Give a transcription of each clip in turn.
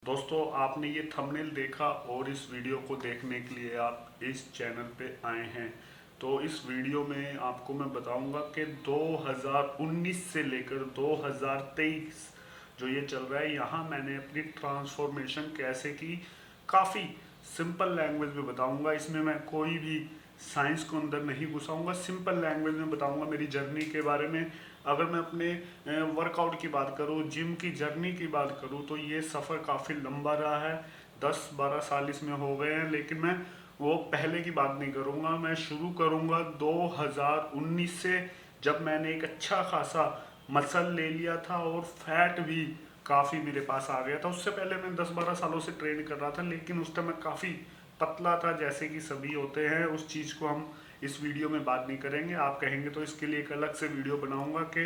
दोस्तों, आपने ये थंबनेल देखा और इस वीडियो को देखने के लिए आप इस चैनल पे आए हैं। तो इस वीडियो में आपको मैं बताऊंगा कि 2019 से लेकर 2023 जो ये चल रहा है, यहाँ मैंने अपनी ट्रांसफॉर्मेशन कैसे की, काफ़ी सिंपल लैंग्वेज में बताऊंगा। इसमें मैं कोई भी साइंस को अंदर नहीं घुसाऊंगा, सिंपल लैंग्वेज में बताऊंगा मेरी जर्नी के बारे में। अगर मैं अपने वर्कआउट की बात करूँ, जिम की जर्नी की बात करूँ, तो ये सफ़र काफ़ी लंबा रहा है। 10-12 साल इसमें हो गए हैं, लेकिन मैं वो पहले की बात नहीं करूँगा। मैं शुरू करूँगा 2019 से, जब मैंने एक अच्छा खासा मसल ले लिया था और फैट भी काफ़ी मेरे पास आ गया था। उससे पहले मैं 10-12 सालों से ट्रेन कर रहा था, लेकिन उस टाइम मैं काफ़ी पतला था, जैसे कि सभी होते हैं। उस चीज़ को हम इस वीडियो में बात नहीं करेंगे। आप कहेंगे तो इसके लिए एक अलग से वीडियो बनाऊंगा कि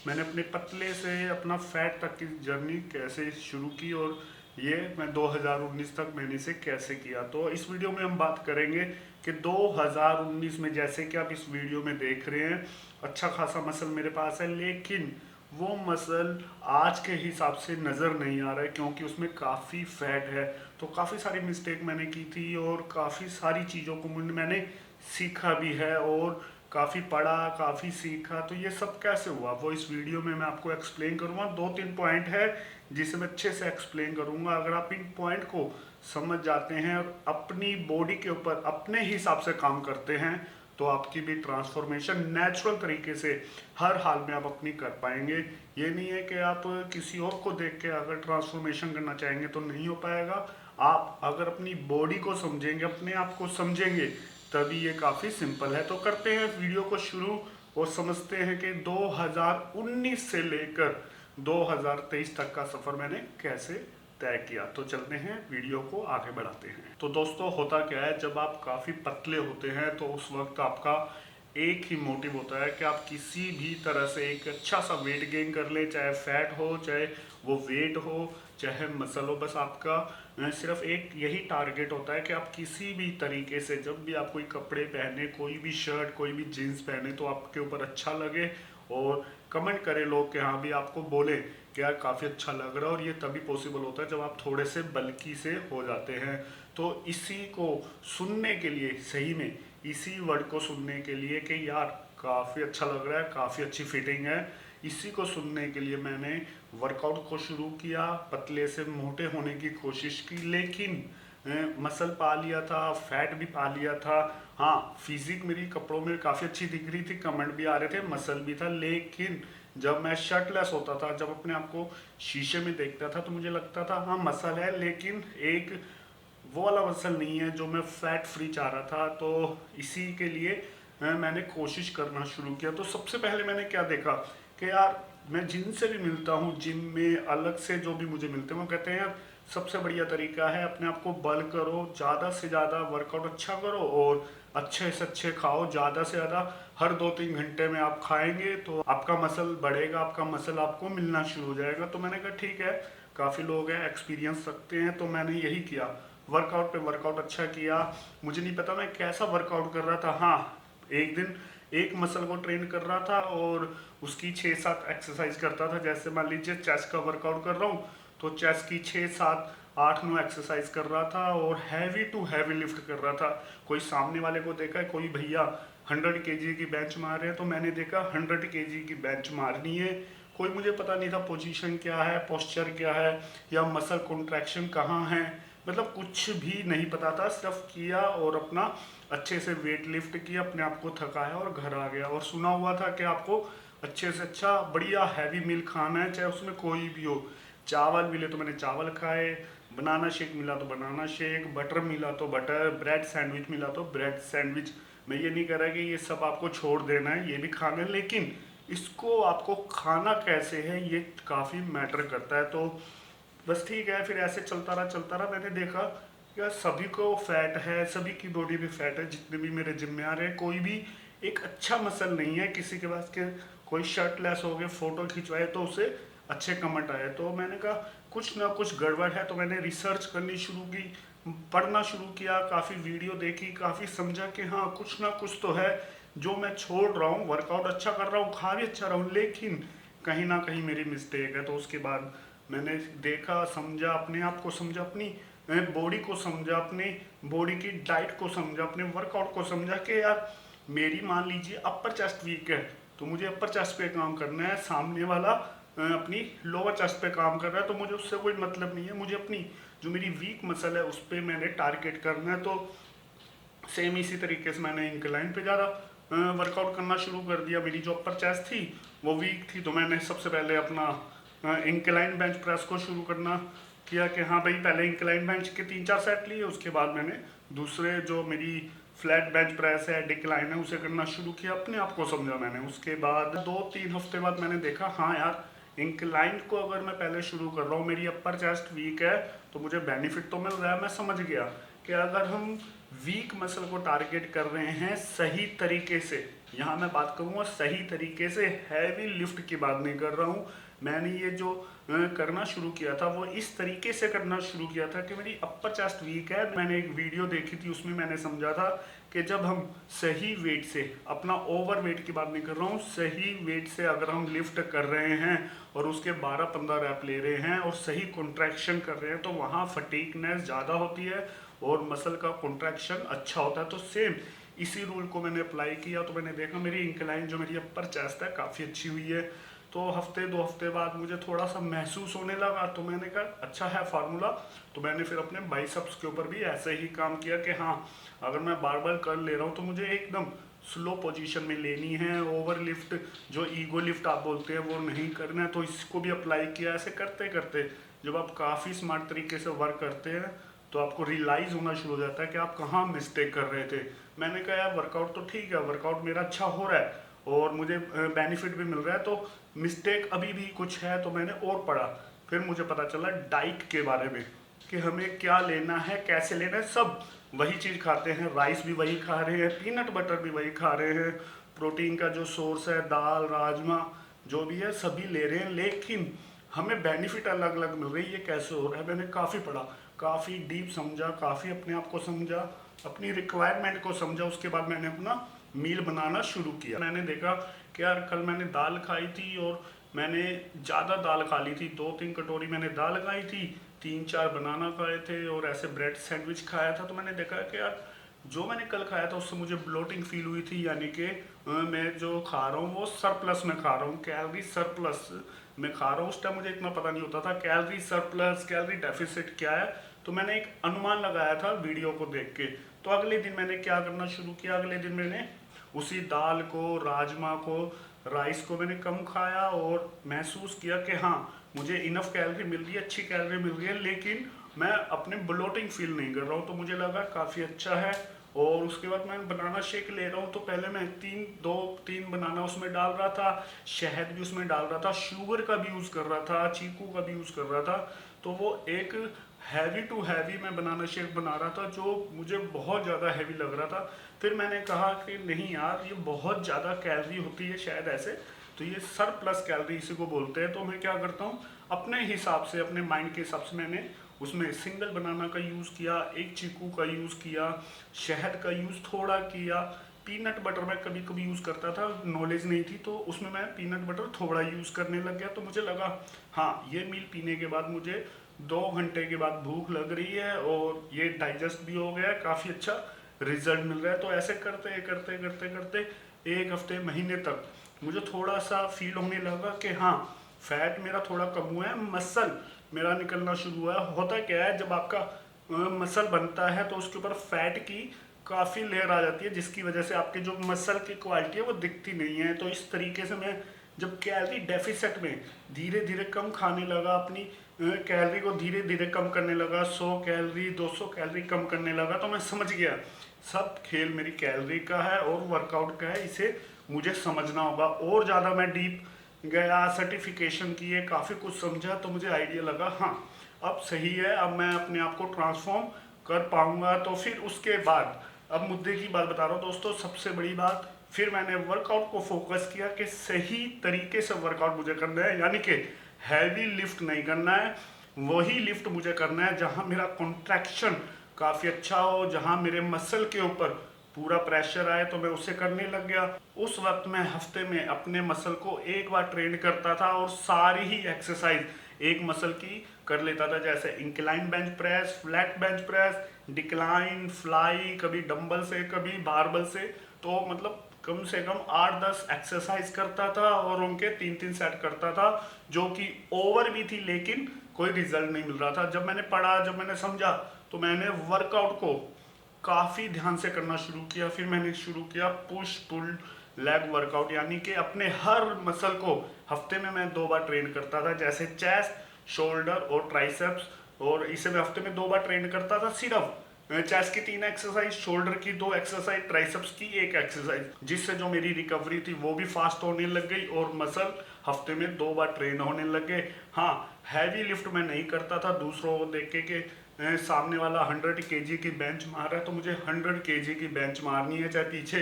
मैंने अपने पतले से अपना फैट तक की जर्नी कैसे शुरू की, और ये मैं 2019 तक मैंने इसे कैसे किया। तो इस वीडियो में हम बात करेंगे कि 2019 में, जैसे कि आप इस वीडियो में देख रहे हैं, अच्छा खासा मसल मेरे पास है, लेकिन वो मसल आज के हिसाब से नज़र नहीं आ रहा है, क्योंकि उसमें काफ़ी फैट है। तो काफ़ी सारी मिस्टेक मैंने की थी और काफ़ी सारी चीज़ों को मैंने सीखा भी है, और काफ़ी पढ़ा, काफ़ी सीखा। तो ये सब कैसे हुआ वो इस वीडियो में मैं आपको एक्सप्लेन करूँगा। 2-3 पॉइंट है जिसे मैं अच्छे से एक्सप्लेन करूँगा। अगर आप इन पॉइंट को समझ जाते हैं और अपनी बॉडी के ऊपर अपने हिसाब से काम करते हैं, तो आपकी भी ट्रांसफॉर्मेशन नेचुरल तरीके से हर हाल में आप अपनी कर पाएंगे। ये नहीं है कि आप किसी और को देख के अगर ट्रांसफॉर्मेशन करना चाहेंगे तो नहीं हो पाएगा। आप अगर अपनी बॉडी को समझेंगे, अपने आप को समझेंगे, तभी ये काफ़ी सिंपल है। तो करते हैं वीडियो को शुरू और समझते हैं कि 2019 से लेकर 2023 तक का सफ़र मैंने कैसे तय किया। तो चलते हैं, वीडियो को आगे बढ़ाते हैं। तो दोस्तों, होता क्या है, जब आप काफ़ी पतले होते हैं तो उस वक्त आपका एक ही मोटिव होता है कि आप किसी भी तरह से एक अच्छा सा वेट गेन कर लें, चाहे फैट हो, चाहे वो वेट हो, चाहे मसल हो। बस आपका सिर्फ एक यही टारगेट होता है कि आप किसी भी तरीके से, जब भी आप कोई कपड़े पहने, कोई भी शर्ट, कोई भी जीन्स पहने, तो आपके ऊपर अच्छा लगे और कमेंट करें लोग कि हाँ भी, आपको बोले कि यार काफ़ी अच्छा लग रहा है। और ये तभी पॉसिबल होता है जब आप थोड़े से बल्की से हो जाते हैं। तो इसी को सुनने के लिए, सही में इसी वर्ड को सुनने के लिए कि यार काफ़ी अच्छा लग रहा है, काफ़ी अच्छी फिटिंग है, इसी को सुनने के लिए मैंने वर्कआउट को शुरू किया, पतले से मोटे होने की कोशिश की। लेकिन मसल पा लिया था, फैट भी पा लिया था। हाँ, फिजिक मेरी कपड़ों में काफ़ी अच्छी दिख रही थी, कमेंट भी आ रहे थे, मसल भी था। लेकिन जब मैं शर्टलेस होता था, जब अपने आप को शीशे में देखता था, तो मुझे लगता था हाँ मसल है, लेकिन एक वो वाला मसल नहीं है जो मैं फैट फ्री चाह रहा था। तो इसी के लिए मैंने कोशिश करना शुरू किया। तो सबसे पहले मैंने क्या देखा कि यार, मैं जिनसे भी मिलता हूँ जिम में, अलग से जो भी मुझे मिलते हैं, वो कहते हैं यार सबसे बढ़िया तरीका है अपने आप को बल करो, ज़्यादा से ज़्यादा वर्कआउट अच्छा करो और अच्छे से अच्छे खाओ, ज़्यादा से ज़्यादा हर 2-3 घंटे में आप खाएंगे तो आपका मसल बढ़ेगा, आपका मसल आपको मिलना शुरू हो जाएगा। तो मैंने कहा ठीक है, काफ़ी लोग हैं एक्सपीरियंस रखते हैं, तो मैंने यही किया। वर्कआउट पे वर्कआउट अच्छा किया। मुझे नहीं पता मैं कैसा वर्कआउट कर रहा था। हाँ, एक दिन एक मसल को ट्रेन कर रहा था और उसकी 6-7 एक्सरसाइज करता था। जैसे मान लीजिए चेस्ट का वर्कआउट कर रहा हूँ, तो चेस्ट की 6-7-8-9 एक्सरसाइज कर रहा था और हैवी टू हैवी लिफ्ट कर रहा था। कोई सामने वाले को देखा है, कोई भैया 100 kg की बेंच मार रहे हैं, तो मैंने देखा 100 kg की बेंच मारनी है। कोई मुझे पता नहीं था पोजीशन क्या है, पोस्चर क्या है, या मसल कॉन्ट्रैक्शन कहाँ है, मतलब कुछ भी नहीं पता था। सिर्फ किया और अपना अच्छे से वेट लिफ्ट किया, अपने आप को थकाया और घर आ गया। और सुना हुआ था कि आपको अच्छे से अच्छा बढ़िया हैवी मील खाना है, चाहे उसमें कोई भी हो। चावल मिले तो मैंने चावल खाए, बनाना शेक मिला तो बनाना शेक, बटर मिला तो बटर, ब्रेड सैंडविच मिला तो ब्रेड सैंडविच। मैं ये नहीं कह रहा कि ये सब आपको छोड़ देना है, ये भी खाना है, लेकिन इसको आपको खाना कैसे है ये काफ़ी मैटर करता है। तो बस ठीक है, फिर ऐसे चलता रहा। मैंने देखा यार सभी को फैट है, सभी की बॉडी में फैट है, जितने भी मेरे जिम में आ रहे हैं, कोई भी एक अच्छा मसल नहीं है किसी के पास के। कोई शर्टलेस हो गए, फोटो खिंचवाए तो उसे अच्छे कमेंट आए। तो मैंने कहा कुछ ना कुछ गड़बड़ है। तो मैंने रिसर्च करनी शुरू की, पढ़ना शुरू किया, काफ़ी वीडियो देखी, काफ़ी समझा कि हाँ कुछ ना कुछ तो है जो मैं छोड़ रहा हूँ। वर्कआउट अच्छा कर रहा हूँ, खा भी अच्छा रहा हूँ, लेकिन कहीं ना कहीं मेरी मिस्टेक है। तो उसके बाद मैंने देखा, समझा, अपने आप को समझा, अपनी बॉडी को समझा, अपने बॉडी की डाइट को समझा, अपने वर्कआउट को समझा कि यार मेरी मान लीजिए अपर चेस्ट वीक है तो मुझे अपर चेस्ट पे काम करना है, सामने वाला अपनी लोअर चेस्ट पे काम कर रहा है तो मुझे उससे कोई मतलब नहीं है, मुझे अपनी जो मेरी वीक मसल है उस पर मैंने टारगेट करना है। तो सेम इसी तरीके से मैंने इंक्लाइन पे ज़्यादा वर्कआउट करना शुरू कर दिया। मेरी जो अपर चेस्ट थी वो वीक थी तो मैंने सबसे पहले अपना इंक्लाइन बेंच प्रेस को शुरू करना किया कि हाँ भाई पहले इंक्लाइन बेंच के 3-4 सेट लिए, उसके बाद मैंने दूसरे जो मेरी फ्लैट बेंच प्रेस है, डिक्लाइन है, उसे करना शुरू किया। अपने आप को समझा मैंने। उसके बाद 2-3 हफ्ते बाद मैंने देखा हाँ यार इंक्लाइन को अगर मैं पहले शुरू कर रहा हूँ, मेरी अपर चेस्ट वीक है तो मुझे बेनिफिट तो मिल रहा है। मैं समझ गया कि अगर हम वीक मसल को टारगेट कर रहे हैं सही तरीके से, यहाँ मैं बात करूँगा सही तरीके से, हैवी लिफ्ट की बात नहीं कर रहा हूँ। मैंने ये जो करना शुरू किया था वो इस तरीके से करना शुरू किया था कि मेरी अपर चेस्ट वीक है। मैंने एक वीडियो देखी थी, उसमें मैंने समझा था कि जब हम सही वेट से, अपना ओवर वेट की बात नहीं कर रहा हूँ, सही वेट से अगर हम लिफ्ट कर रहे हैं और उसके 12-15 रैप ले रहे हैं और सही कॉन्ट्रैक्शन कर रहे हैं तो वहाँ फटीकनेस ज़्यादा होती है और मसल का कॉन्ट्रैक्शन अच्छा होता है। तो सेम इसी रूल को मैंने अप्लाई किया तो मैंने देखा मेरी इंक्लाइन जो मेरी अपर चेस्ट है काफ़ी अच्छी हुई है। तो हफ्ते 2 हफ्ते बाद मुझे थोड़ा सा महसूस होने लगा तो मैंने कहा अच्छा है फार्मूला। तो मैंने फिर अपने बाइसेप्स के ऊपर भी ऐसे ही काम किया कि हाँ अगर मैं बार बार कर ले रहा हूँ तो मुझे एकदम स्लो पोजीशन में लेनी है, ओवर लिफ्ट जो ईगो लिफ्ट आप बोलते हैं वो नहीं करना है। तो इसको भी अप्लाई किया। ऐसे करते करते जब आप काफ़ी स्मार्ट तरीके से वर्क करते हैं तो आपको रियलाइज़ होना शुरू हो जाता है कि आप कहाँ मिस्टेक कर रहे थे। मैंने कहा यार वर्कआउट तो ठीक है, वर्कआउट मेरा अच्छा हो रहा है और मुझे बेनिफिट भी मिल रहा है, तो मिस्टेक अभी भी कुछ है। तो मैंने और पढ़ा, फिर मुझे पता चला डाइट के बारे में कि हमें क्या लेना है, कैसे लेना है। सब वही चीज़ खाते हैं, राइस भी वही खा रहे हैं, पीनट बटर भी वही खा रहे हैं, प्रोटीन का जो सोर्स है दाल राजमा जो भी है सभी ले रहे हैं, लेकिन हमें बेनिफिट अलग अलग मिल रही है। ये कैसे हो रहा है? मैंने काफ़ी पढ़ा, काफ़ी डीप समझा, काफ़ी अपने आप को समझा, अपनी रिक्वायरमेंट को समझा। उसके बाद मैंने अपना मील बनाना शुरू किया। मैंने देखा कि यार कल मैंने दाल खाई थी और मैंने ज़्यादा दाल खा ली थी, 2-3 कटोरी मैंने दाल खाई थी, 3-4 बनाना खाए थे और ऐसे ब्रेड सैंडविच खाया था। तो मैंने देखा कि यार जो मैंने कल खाया था उससे मुझे ब्लोटिंग फील हुई थी, यानी कि मैं जो खा रहा हूँ वो सरप्लस में खा रहा हूँ, कैलोरी सरप्लस में खा रहा हूँ। उस टाइम मुझे इतना पता नहीं होता था कैलोरी सरप्लस कैलोरी डेफिसिट क्या है। तो मैंने एक अनुमान लगाया था वीडियो को देख के। तो अगले दिन मैंने क्या करना शुरू किया, अगले दिन मैंने उसी दाल को, राजमा को, राइस को मैंने कम खाया और महसूस किया कि हाँ मुझे इनफ कैलोरी मिल रही है, अच्छी कैलोरी मिल रही है, लेकिन मैं अपने ब्लोटिंग फील नहीं कर रहा हूँ। तो मुझे लगा काफ़ी अच्छा है। और उसके बाद मैं बनाना शेक ले रहा हूँ तो पहले मैं 3 बनाना उसमें डाल रहा था, शहद भी उसमें डाल रहा था, शुगर का भी यूज़ कर रहा था, चीकू का भी यूज़ कर रहा था। तो वो एक हैवी टू हैवी मैं बनाना शेक बना रहा था जो मुझे बहुत ज़्यादा हैवी लग रहा था। फिर मैंने कहा कि नहीं यार ये बहुत ज़्यादा कैलोरी होती है शायद ऐसे, तो ये सरप्लस कैलोरी इसी को बोलते हैं। तो मैं क्या करता हूँ अपने हिसाब से, अपने माइंड के हिसाब से मैंने उसमें सिंगल बनाना का यूज़ किया, एक चीकू का यूज़ किया, शहद का यूज़ थोड़ा किया, पीनट बटर मैं कभी कभी यूज़ करता था, नॉलेज नहीं थी तो उसमें मैं पीनट बटर थोड़ा यूज़ करने लग गया। तो मुझे लगा हाँ ये मील पीने के बाद मुझे 2 घंटे के बाद भूख लग रही है और ये डाइजेस्ट भी हो गया है, काफ़ी अच्छा रिजल्ट मिल रहा है। तो ऐसे करते करते करते करते 1 हफ्ते महीने तक मुझे थोड़ा सा फील होने लगा कि हाँ फैट मेरा थोड़ा कम हुआ है, मसल मेरा निकलना शुरू हुआ है। होता क्या है जब आपका मसल बनता है तो उसके ऊपर फैट की काफ़ी लेयर आ जाती है जिसकी वजह से आपके जो मसल की क्वालिटी है वो दिखती नहीं है। तो इस तरीके से मैं जब कैलोरी डेफिसिट में धीरे धीरे कम खाने लगा, अपनी कैलोरी को धीरे धीरे कम करने लगा, 100 कैलोरी 200 कैलोरी कम करने लगा, तो मैं समझ गया सब खेल मेरी कैलोरी का है और वर्कआउट का है, इसे मुझे समझना होगा। और ज़्यादा मैं डीप गया, सर्टिफिकेशन किए, काफ़ी कुछ समझा, तो मुझे आइडिया लगा हाँ अब सही है, अब मैं अपने आप को ट्रांसफॉर्म कर पाऊंगा। तो फिर उसके बाद अब मुद्दे की बात बता रहा हूँ दोस्तों, सबसे बड़ी बात, फिर मैंने वर्कआउट को फोकस किया कि सही तरीके से वर्कआउट मुझे करना है, यानी कि हैवी लिफ्ट नहीं करना है, वही लिफ्ट मुझे करना है जहाँ मेरा कॉन्ट्रैक्शन काफ़ी अच्छा हो, जहाँ मेरे मसल के ऊपर पूरा प्रेशर आए, तो मैं उसे करने लग गया। उस वक्त मैं हफ्ते में अपने मसल को एक बार ट्रेन करता था और सारी ही एक्सरसाइज एक मसल की कर लेता था, जैसे incline bench press, flat bench press, decline, fly, कभी डंबल से कभी बारबल से। तो मतलब कम से कम 8-10 एक्सरसाइज करता था और उनके 3-3 सेट करता था, जो कि ओवर भी थी लेकिन कोई रिजल्ट नहीं मिल रहा था। जब मैंने पढ़ा, जब मैंने समझा, तो मैंने वर्कआउट को काफ़ी ध्यान से करना शुरू किया। फिर मैंने शुरू किया पुश पुल लेग वर्कआउट, यानी कि अपने हर मसल को हफ्ते में मैं 2 बार ट्रेन करता था, जैसे चेस्ट, शोल्डर और ट्राइसेप्स। और इसे मैं हफ्ते में 2 बार ट्रेन करता था। सिर्फ चेस्ट की 3 एक्सरसाइज, शोल्डर की 2 एक्सरसाइज, ट्राइसेप्स की 1 एक्सरसाइज, जिससे जो मेरी रिकवरी थी वो भी फास्ट होने लग गई और मसल हफ्ते में 2 बार ट्रेन होने लग गए। हाँ, हैवी लिफ्ट मैं नहीं करता था दूसरों को देख के सामने वाला 100 केजी की बेंच मार रहा है तो मुझे 100 केजी की बेंच मारनी है, चाहे पीछे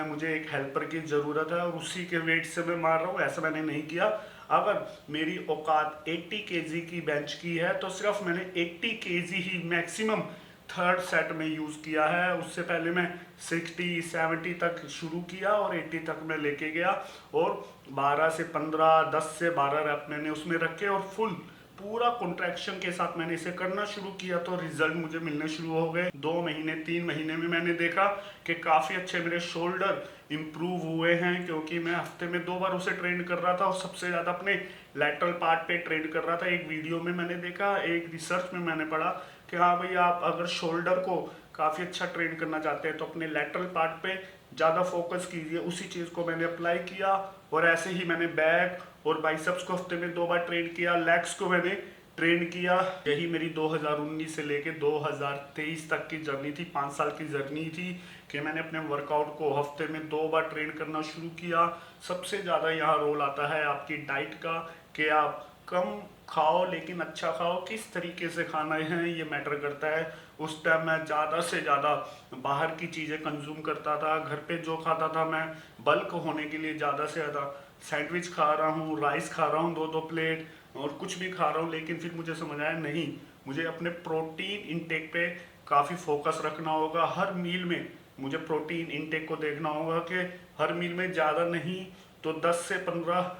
मुझे एक हेल्पर की ज़रूरत है और उसी के वेट से मैं मार रहा हूँ, ऐसा मैंने नहीं किया। अगर मेरी औकात 80 केजी की बेंच की है तो सिर्फ मैंने 80 केजी ही मैक्सिमम थर्ड सेट में यूज़ किया है। उससे पहले मैं 60-70 तक शुरू किया और 80 तक मैं लेके गया और 12 से 15, 10 से 12 रैप मैंने उसमें रखे और फुल पूरा कॉन्ट्रैक्शन के साथ मैंने इसे करना शुरू किया। तो रिजल्ट मुझे मिलने शुरू हो गए। 2 महीने 3 महीने में मैंने देखा कि काफ़ी अच्छे मेरे शोल्डर इम्प्रूव हुए हैं, क्योंकि मैं हफ्ते में 2 बार उसे ट्रेन कर रहा था और सबसे ज़्यादा अपने लैटरल पार्ट पे ट्रेन कर रहा था। एक वीडियो में मैंने देखा, एक रिसर्च में मैंने पढ़ा कि हाँ भाई, आप अगर शोल्डर को काफ़ी अच्छा ट्रेन करना चाहते हैं तो अपने लैटरल पार्ट पे ज़्यादा फोकस कीजिए। उसी चीज़ को मैंने अप्लाई किया और ऐसे ही मैंने बैक और बाइसेप्स को हफ्ते में 2 बार ट्रेन किया, लेग्स को मैंने ट्रेन किया। यही मेरी 2019 से लेके 2023 तक की जर्नी थी, 5 साल की जर्नी थी कि मैंने अपने वर्कआउट को हफ्ते में 2 बार ट्रेन करना शुरू किया। सबसे ज़्यादा यहाँ रोल आता है आपकी डाइट का, कि आप कम खाओ लेकिन अच्छा खाओ। किस तरीके से खाना है ये मैटर करता है। उस टाइम मैं ज़्यादा से ज़्यादा बाहर की चीज़ें कंज्यूम करता था। घर पे जो खाता था मैं बल्क होने के लिए ज़्यादा से ज़्यादा सैंडविच खा रहा हूँ, राइस खा रहा हूँ 2-2 प्लेट और कुछ भी खा रहा हूँ। लेकिन फिर मुझे समझ आया नहीं, मुझे अपने प्रोटीन इंटेक पे काफ़ी फोकस रखना होगा। हर मील में मुझे प्रोटीन इंटेक को देखना होगा कि हर मील में ज़्यादा नहीं तो 10 से 15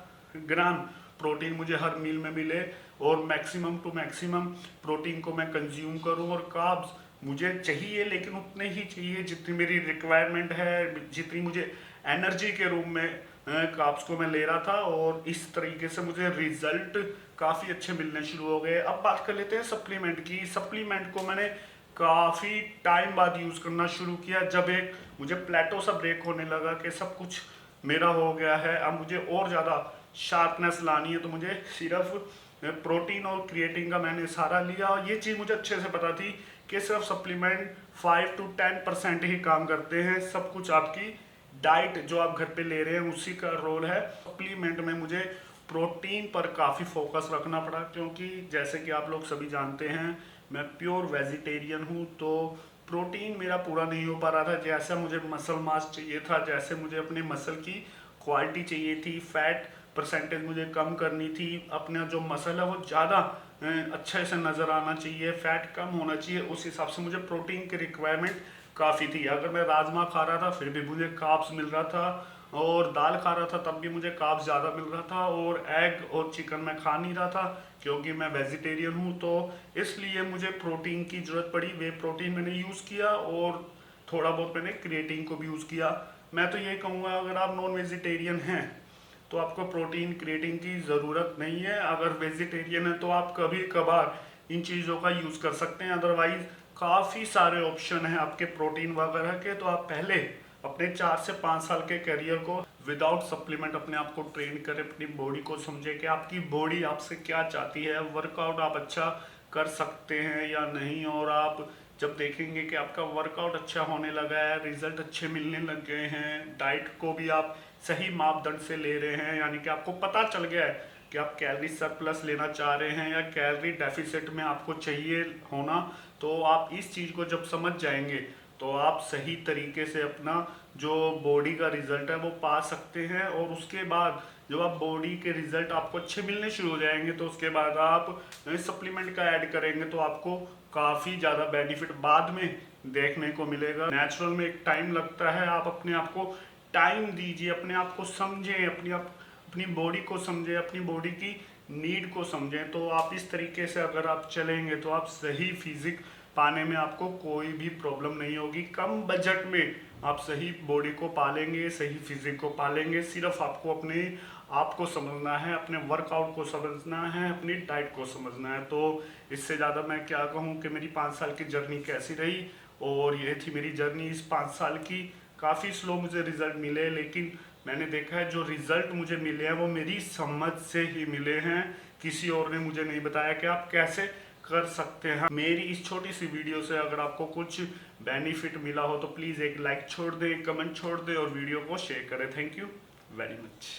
ग्राम प्रोटीन मुझे हर मील में मिले और मैक्सिमम टू मैक्सिमम प्रोटीन को मैं कंज्यूम करूं। और कार्ब्स मुझे चाहिए लेकिन उतने ही चाहिए जितनी मेरी रिक्वायरमेंट है, जितनी मुझे एनर्जी के रूप में कार्ब्स को मैं ले रहा था। और इस तरीके से मुझे रिजल्ट काफ़ी अच्छे मिलने शुरू हो गए। अब बात कर लेते हैं सप्लीमेंट की। सप्लीमेंट को मैंने काफ़ी टाइम बाद यूज़ करना शुरू किया, जब एक मुझे प्लेटो सा ब्रेक होने लगा कि सब कुछ मेरा हो गया है, अब मुझे और ज़्यादा शार्पनेस लानी है। तो मुझे सिर्फ प्रोटीन और क्रिएटिन का मैंने सहारा लिया और ये चीज़ मुझे अच्छे से पता थी कि सिर्फ सप्लीमेंट 5 to 10% ही काम करते हैं। सब कुछ आपकी डाइट जो आप घर पे ले रहे हैं उसी का रोल है। सप्लीमेंट में मुझे प्रोटीन पर काफ़ी फोकस रखना पड़ा, क्योंकि जैसे कि आप लोग सभी जानते हैं मैं प्योर वेजिटेरियन हूँ। तो प्रोटीन मेरा पूरा नहीं हो पा रहा था जैसा मुझे मसल मास चाहिए था, जैसे मुझे अपने मसल की क्वालिटी चाहिए थी। फैट परसेंटेज मुझे कम करनी थी, अपना जो मसल है वो ज़्यादा अच्छे से नज़र आना चाहिए, फैट कम होना चाहिए। उस हिसाब से मुझे प्रोटीन की रिक्वायरमेंट काफ़ी थी। अगर मैं राजमा खा रहा था फिर भी मुझे कार्ब्स मिल रहा था, और दाल खा रहा था तब भी मुझे कार्ब्स ज़्यादा मिल रहा था, और एग और चिकन मैं खा नहीं रहा था क्योंकि मैं वेजिटेरियन हूँ। तो इसलिए मुझे प्रोटीन की ज़रूरत पड़ी। वे प्रोटीन मैंने यूज़ किया और थोड़ा बहुत मैंने क्रिएटिन को भी यूज़ किया। मैं तो ये कहूँगा अगर आप नॉन वेजिटेरियन हैं तो आपको प्रोटीन क्रिएटिन की ज़रूरत नहीं है। अगर वेजिटेरियन है तो आप कभी कभार इन चीज़ों का यूज़ कर सकते हैं, अदरवाइज काफ़ी सारे ऑप्शन हैं आपके प्रोटीन वगैरह के। तो आप पहले अपने 4 से 5 साल के करियर को विदाउट सप्लीमेंट अपने आप को ट्रेन करें, अपनी बॉडी को समझे कि आपकी बॉडी आपसे क्या चाहती है, वर्कआउट आप अच्छा कर सकते हैं या नहीं। और आप जब देखेंगे कि आपका वर्कआउट अच्छा होने लगा है, रिजल्ट अच्छे मिलने लग गए हैं, डाइट को भी आप सही मापदंड से ले रहे हैं, यानी कि आपको पता चल गया है कि आप कैलोरी सरप्लस लेना चाह रहे हैं या कैलोरी डेफिसिट में आपको चाहिए होना, तो आप इस चीज़ को जब समझ जाएंगे तो आप सही तरीके से अपना जो बॉडी का रिजल्ट है वो पा सकते हैं। और उसके बाद जब आप बॉडी के रिजल्ट आपको अच्छे मिलने शुरू हो जाएंगे तो उसके बाद आप सप्लीमेंट का ऐड करेंगे तो आपको काफ़ी ज़्यादा बेनिफिट बाद में देखने को मिलेगा। नेचुरल में एक टाइम लगता है, आप अपने आप को टाइम दीजिए, अपने आप को समझें, अपनी बॉडी को समझें, अपनी बॉडी की नीड को समझें। तो आप इस तरीके से अगर आप चलेंगे तो आप सही फिजिक पाने में आपको कोई भी प्रॉब्लम नहीं होगी। कम बजट में आप सही बॉडी को पालेंगे, सही फिजिक को पालेंगे। सिर्फ आपको अपने आप को समझना है, अपने वर्कआउट को समझना है, अपनी डाइट को समझना है। तो इससे ज़्यादा मैं क्या कहूँ कि मेरी 5 साल की जर्नी कैसी रही, और ये थी मेरी जर्नी इस 5 साल की। काफ़ी स्लो मुझे रिजल्ट मिले, लेकिन मैंने देखा है जो रिजल्ट मुझे मिले हैं वो मेरी समझ से ही मिले हैं। किसी और ने मुझे नहीं बताया कि आप कैसे कर सकते हैं। मेरी इस छोटी सी वीडियो से अगर आपको कुछ बेनिफिट मिला हो तो प्लीज़ एक लाइक छोड़ दें, एक कमेंट छोड़ दें और वीडियो को शेयर करें। Thank you very much.